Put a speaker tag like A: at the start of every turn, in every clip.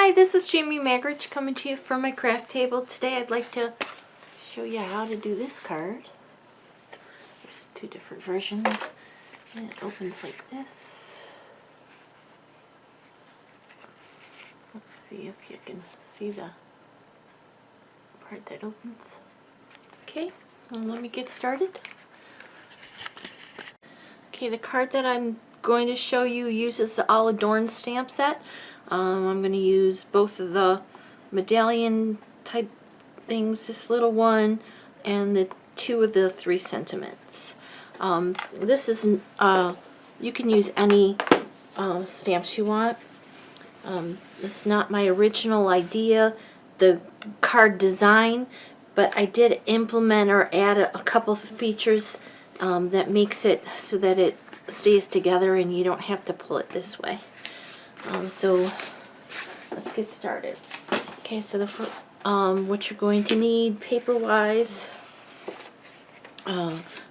A: Hi, this is Jamie Magridge coming to you from my craft table. Today I'd like to show you how to do this card. There's two different versions, and it opens like this. Let's see if you can see the part that opens. Okay, well, let me get started. Okay, the card that I'm going to show you uses the All Adorned stamp set. I'm going to use both of the medallion type things, this little one, and the two of the 3 sentiments. This is, you can use any stamps you want. This is not my original idea, the card design, but I did implement or add a couple of features that makes it so that it stays together and you don't have to pull it this way. So let's get started. Okay, so what you're going to need paper-wise,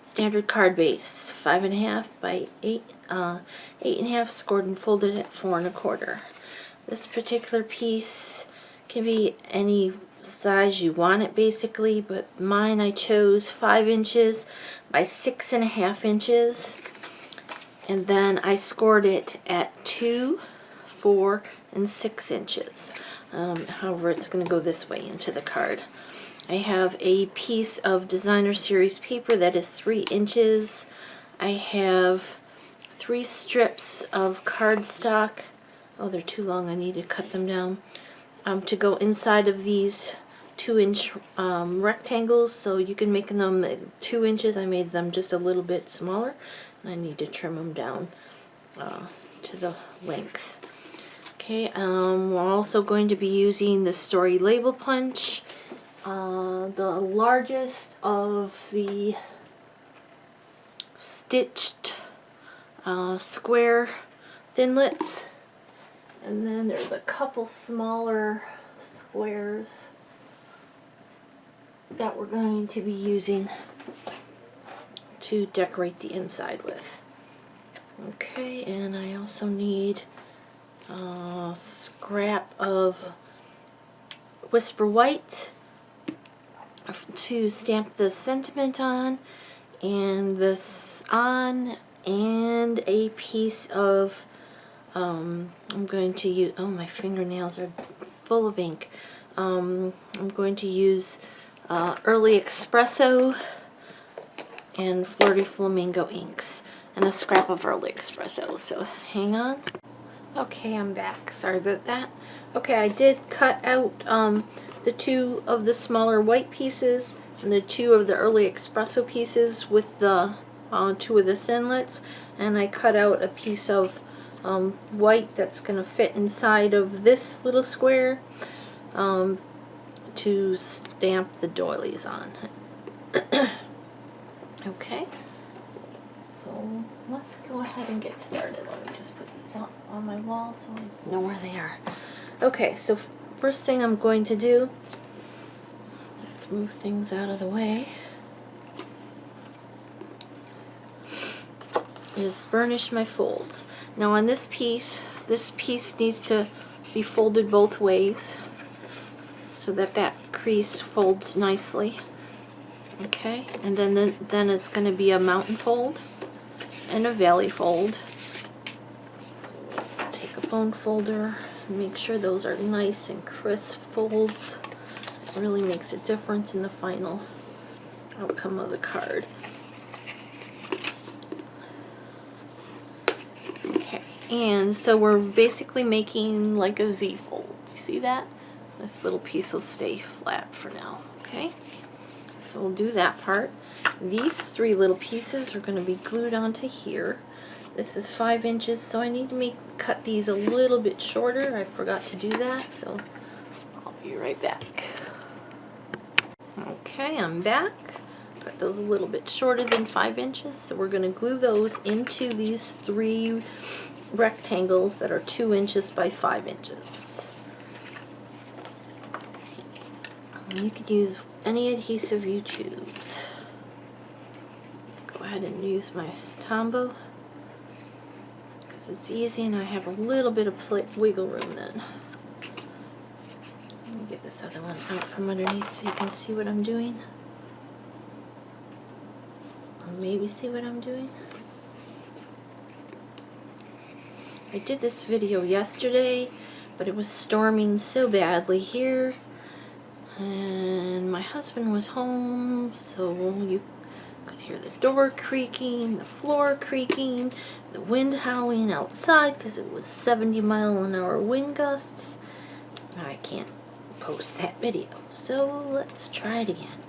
A: standard card base, 5.5 by 8.5, scored and folded at 4 1/4. This particular piece can be any size you want it basically, but mine I chose 5 inches by 6.5 inches, and then I scored it at 2, 4, and 6 inches. However, it's going to go this way into the card. I have a piece of designer series paper that is 3 inches. I have 3 strips of cardstock. Oh, they're too long. I need to cut them down. To go inside of these 2-inch rectangles, so you can make them 2 inches. I made them just a little bit smaller, and I need to trim them down to the length. Okay, we're also going to be using the Story Label Punch, the largest of the stitched square thinlits, and then there's a couple smaller squares that we're going to be using to decorate the inside with. Okay, and I also need a scrap of Whisper White to stamp the sentiment on, and this on, and a piece of I'm going to use, oh, my fingernails are full of ink. I'm going to use Early Espresso and Flirty Flamingo inks and a scrap of Early Espresso, so hang on. Okay, I'm back. Sorry about that. Okay, I did cut out the 2 of the smaller white pieces and the 2 of the Early Espresso pieces with the 2 of the thinlits, and I cut out a piece of white that's going to fit inside of this little square to stamp the doilies on. Okay, so let's go ahead and get started. Let me just put these on my wall so I know where they are. Okay, so first thing I'm going to do, let's move things out of the way, is burnish my folds. Now on this piece needs to be folded both ways so that that crease folds nicely. Okay, and then it's going to be a mountain fold and a valley fold. Take a bone folder and make sure those are nice and crisp folds. It really makes a difference in the final outcome of the card. Okay, and so we're basically making like a Z fold. You see that? This little piece will stay flat for now. Okay, so we'll do that part. These 3 little pieces are going to be glued onto here. This is 5 inches, so I need to cut these a little bit shorter. I forgot to do that, so I'll be right back. Okay, I'm back. Cut those a little bit shorter than 5 inches, so we're going to glue those into these 3 rectangles that are 2 inches by 5 inches. You could use any adhesive you choose. Go ahead and use my Tombow because it's easy and I have a little bit of wiggle room then. Let me get this other one out from underneath so you can see what I'm doing. Or maybe see what I'm doing. I did this video yesterday, but it was storming so badly here. And my husband was home, so you could hear the door creaking, the floor creaking, the wind howling outside because it was 70-mile-an-hour wind gusts. I can't post that video, so let's try it again.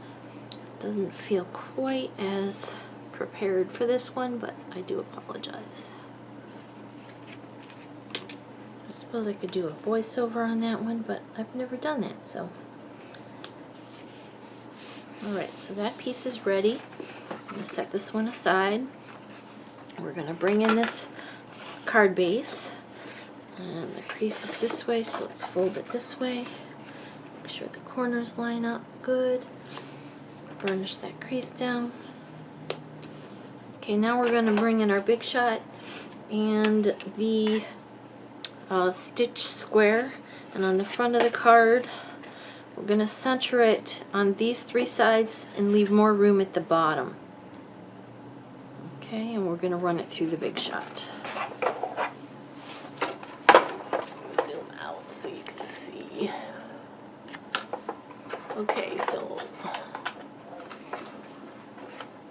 A: Doesn't feel quite as prepared for this one, but I do apologize. I suppose I could do a voiceover on that one, but I've never done that, so. Alright, so that piece is ready. I'm going to set this one aside. We're going to bring in this card base. And the crease is this way, so let's fold it this way. Make sure the corners line up good. Burnish that crease down. Okay, now we're going to bring in our big shot and the stitch square. And on the front of the card, we're going to center it on these three sides and leave more room at the bottom. Okay, and we're going to run it through the big shot. Zoom out so you can see. Okay, so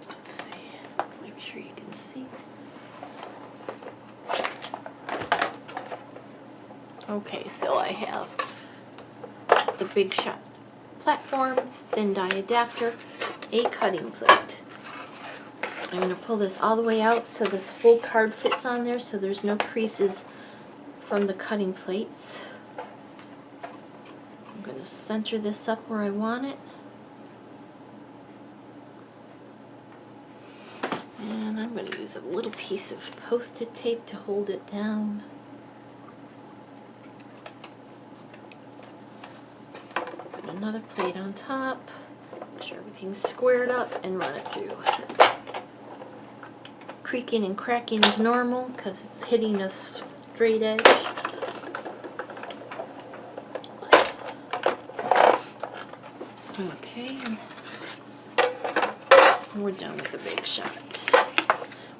A: let's see. Make sure you can see. Okay, so I have the big shot platform, thin die adapter, a cutting plate. I'm going to pull this all the way out so this whole card fits on there so there's no creases from the cutting plates. I'm going to center this up where I want it. And I'm going to use a little piece of Post-it tape to hold it down. Another plate on top, make sure everything's squared up, and run it through. Creaking and cracking is normal because it's hitting a straight edge. Okay, and we're done with the big shot.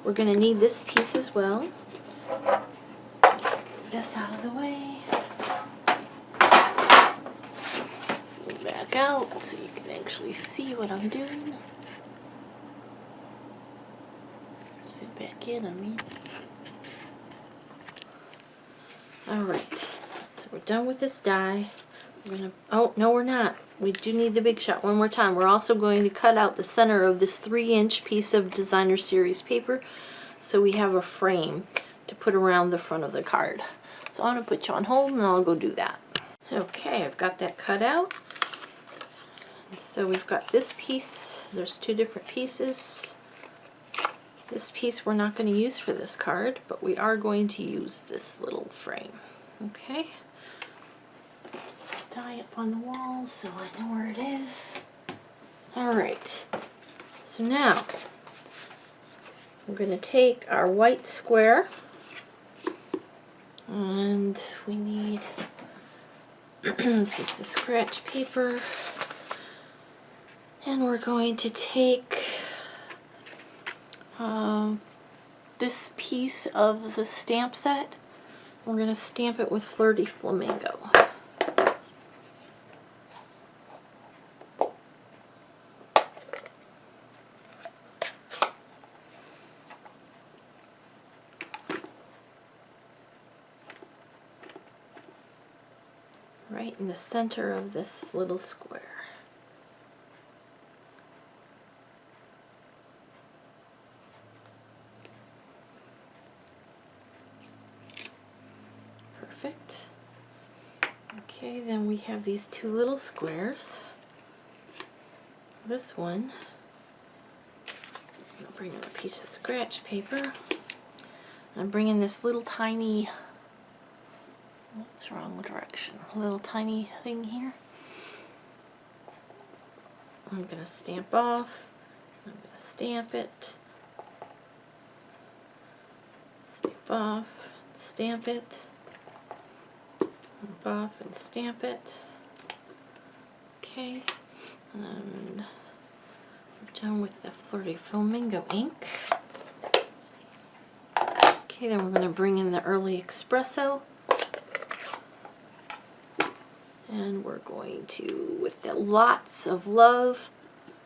A: We're going to need this piece as well. Get this out of the way. Back out so you can actually see what I'm doing. Zoom back in on me. Alright, so we're done with this die. We're gonna, oh, no we're not. We do need the big shot one more time. We're also going to cut out the center of this 3-inch piece of designer series paper so we have a frame to put around the front of the card. So I'm going to put you on hold and I'll go do that. Okay, I've got that cut out. So we've got this piece, there's two different pieces. This piece we're not going to use for this card, but we are going to use this little frame. Okay. Die up on the wall so I know where it is. Alright, so now we're going to take our white square and we need a piece of scratch paper. And we're going to take this piece of the stamp set. We're going to stamp it with Flirty Flamingo. Right in the center of this little square. Perfect. Okay, then we have these two little squares. This one, I'm bringing a piece of scratch paper. I'm bringing this little tiny, what's wrong direction? A little tiny thing here. I'm going to stamp off. I'm going to stamp it. Stamp off. Stamp it. Off and stamp it. Okay, and we're done with the Flirty Flamingo ink. Okay, then we're going to bring in the Early Espresso. And we're going to, with the Lots of Love,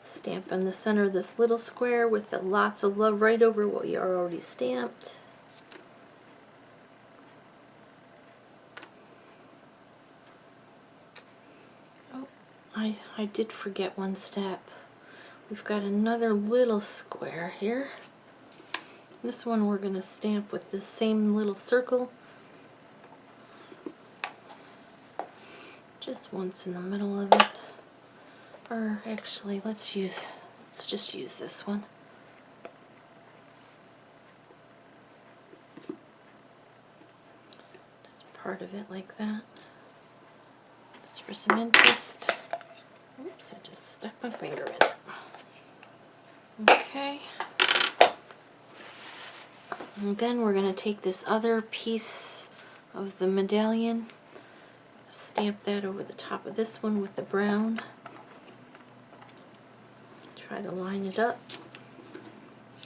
A: stamp in the center of this little square with the Lots of Love right over what we are already stamped. Oh, I did forget one step. We've got another little square here. This one we're going to stamp with the same little circle. Just once in the middle of it. Or actually, let's just use this one. Just part of it like that. Just for some interest. Oops, I just stuck my finger in it. Okay. And then we're going to take this other piece of the medallion, stamp that over the top of this one with the brown. Try to line it up.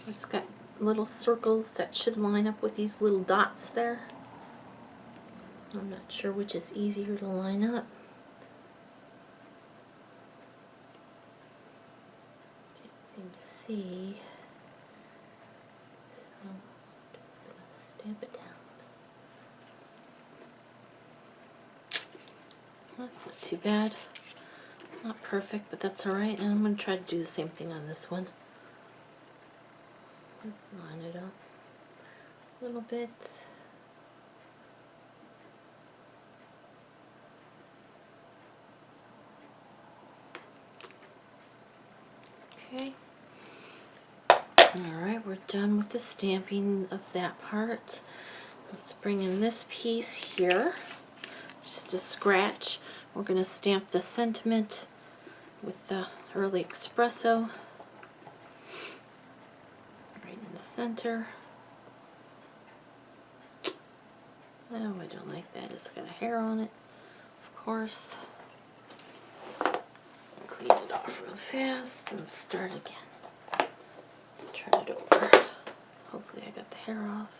A: It's got little circles that should line up with these little dots there. I'm not sure which is easier to line up. Can't seem to see. So I'm just going to stamp it down. That's not too bad. It's not perfect, but that's alright. And I'm going to try to do the same thing on this one. Let's line it up a little bit. Okay. Alright, we're done with the stamping of that part. Let's bring in this piece here. It's just a scratch. We're going to stamp the sentiment with the Early Espresso right in the center. Oh, I don't like that. It's got a hair on it, of course. Clean it off real fast and start again. Let's turn it over. Hopefully I got the hair off.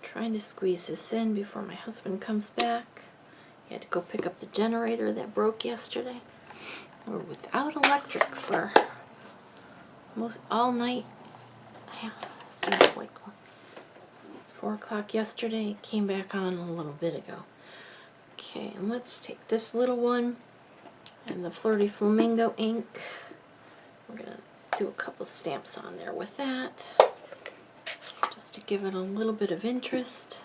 A: Trying to squeeze this in before my husband comes back. He had to go pick up the generator that broke yesterday. We're without electric for all night. Yeah, since like 4 o'clock yesterday. It came back on a little bit ago. Okay, and let's take this little one and the Flirty Flamingo ink. We're going to do a couple stamps on there with that, just to give it a little bit of interest.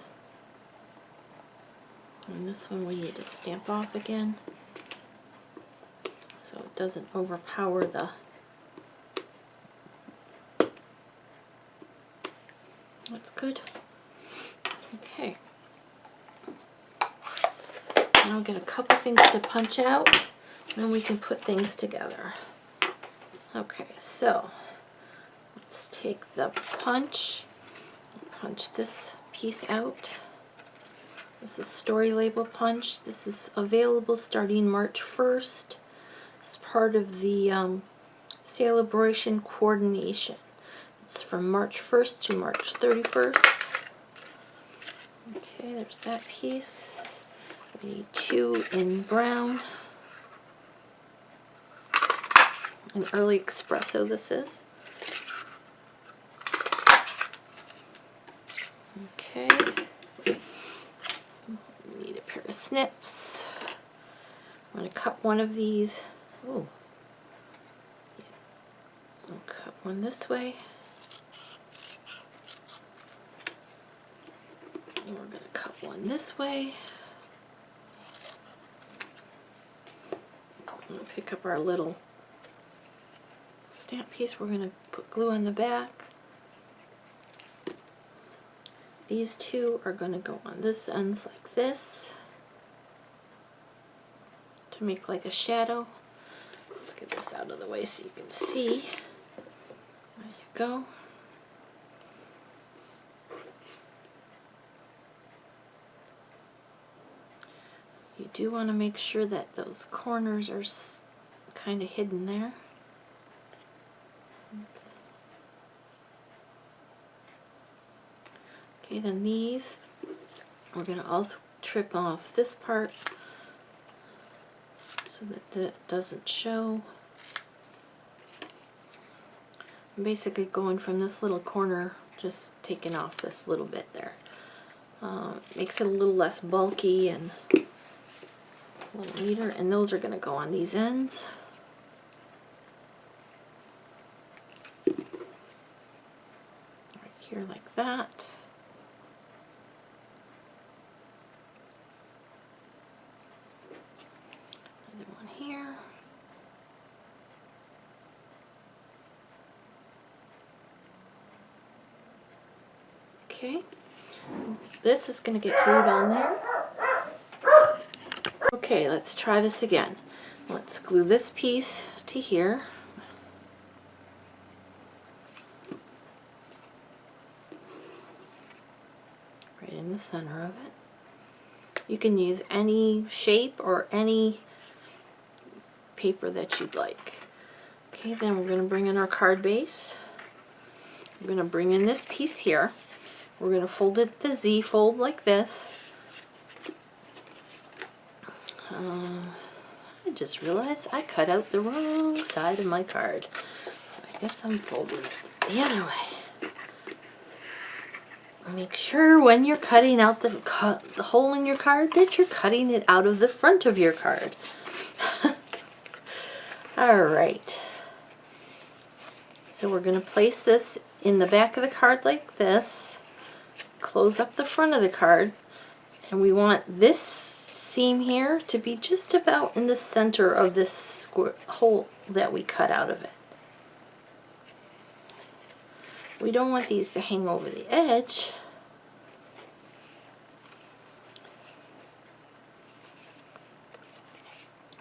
A: And this one we need to stamp off again, so it doesn't overpower the... That's good. Okay. Now I'll get a couple things to punch out, and then we can put things together. Okay, so let's take the punch this piece out. This is Story Label Punch. This is available starting March 1st. It's part of the celebration coordination. It's from March 1st to March 31st. Okay, there's that piece. We need 2 in brown. An Early Espresso this is. Okay. We need a pair of snips. I'm going to cut one of these. Oh. I'll cut one this way. And we're going to cut one this way. We'll pick up our little stamp piece. We're going to put glue on the back. These 2 are going to go on this ends like this to make like a shadow. Let's get this out of the way so you can see. There you go. You do want to make sure that those corners are kind of hidden there. Oops. Okay, then these, we're going to also trim off this part so that that doesn't show. I'm basically going from this little corner, just taking off this little bit there. Makes it a little less bulky and a little neater, and those are going to go on these ends. Right here like that. Another one here. Okay, this is going to get glued on there. Okay, let's try this again. Let's glue this piece to here. Right in the center of it. You can use any shape or any paper that you'd like. Okay, then we're going to bring in our card base. We're going to bring in this piece here. We're going to fold it the Z fold like this. I just realized I cut out the wrong side of my card. So I guess I'm folding it the other way. Make sure when you're cutting out the hole in your card that you're cutting it out of the front of your card. Alright. So we're going to place this in the back of the card like this. Close up the front of the card. And we want this seam here to be just about in the center of this square hole that we cut out of it. We don't want these to hang over the edge.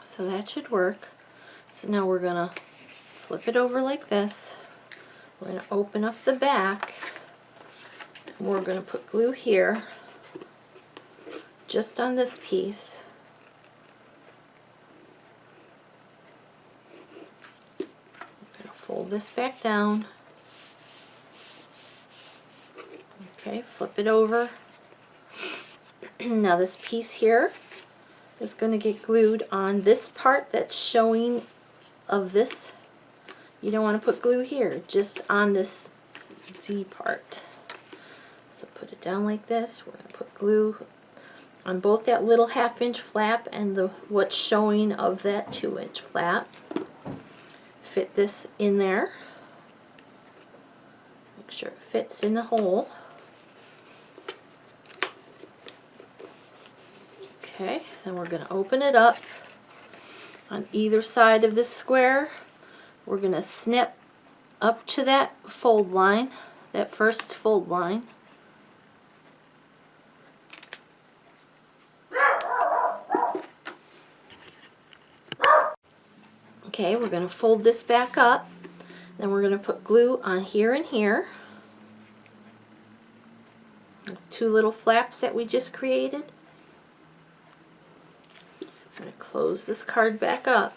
A: So that should work. So now we're going to flip it over like this. We're going to open up the back. And we're going to put glue here, just on this piece. I'm going to fold this back down. Okay, flip it over. Now this piece here is going to get glued on this part that's showing of this. You don't want to put glue here, just on this Z part. So put it down like this. We're going to put glue on both that little 1/2 inch flap and the what's showing of that 2-inch flap. Fit this in there. Make sure it fits in the hole. Okay, then we're going to open it up. On either side of this square, we're going to snip up to that fold line, that first fold line. Okay, we're going to fold this back up. Then we're going to put glue on here and here. Those 2 little flaps that we just created. I'm going to close this card back up.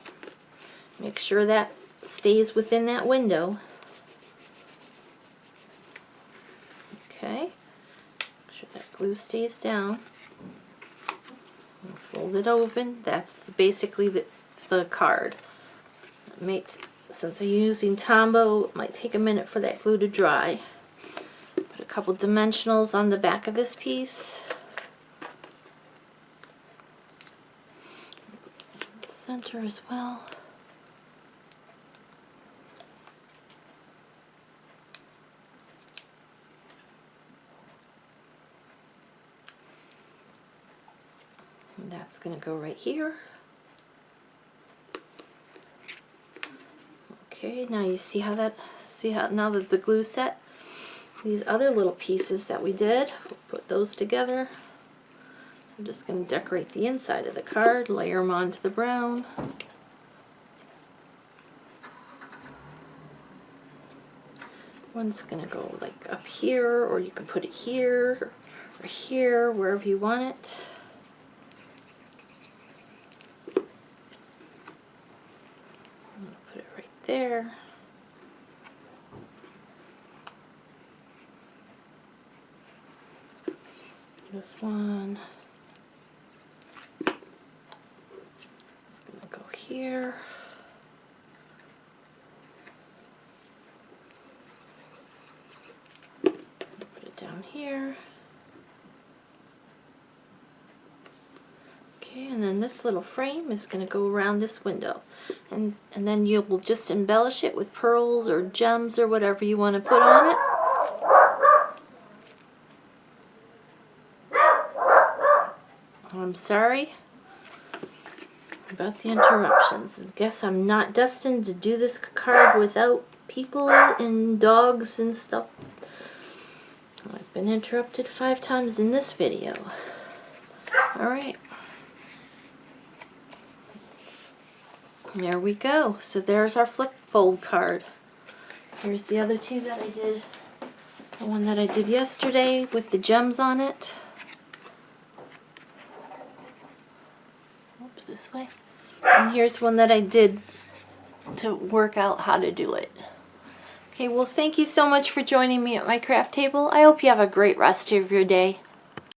A: Make sure that stays within that window. Okay, make sure that glue stays down. Fold it open. That's basically the card. Since I'm using Tombow, it might take a minute for that glue to dry. Put a couple dimensionals on the back of this piece. Center as well. And that's going to go right here. Okay, now you see how now that the glue's set, these other little pieces that we did, we'll put those together. I'm just going to decorate the inside of the card, layer them onto the brown. One's going to go like up here, or you can put it here or here, wherever you want it. there. This one is going to go here. Put it down here. Okay, and then this little frame is going to go around this window. And then you will just embellish it with pearls or gems or whatever you want to put on it. I'm sorry about the interruptions. I guess I'm not destined to do this card without people and dogs and stuff. I've been interrupted 5 times in this video. Alright. There we go. So there's our flip fold card. Here's the other 2 that I did. The one that I did yesterday with the gems on it. Oops, this way. And here's one that I did to work out how to do it. Okay, well, thank you so much for joining me at my craft table. I hope you have a great rest of your day.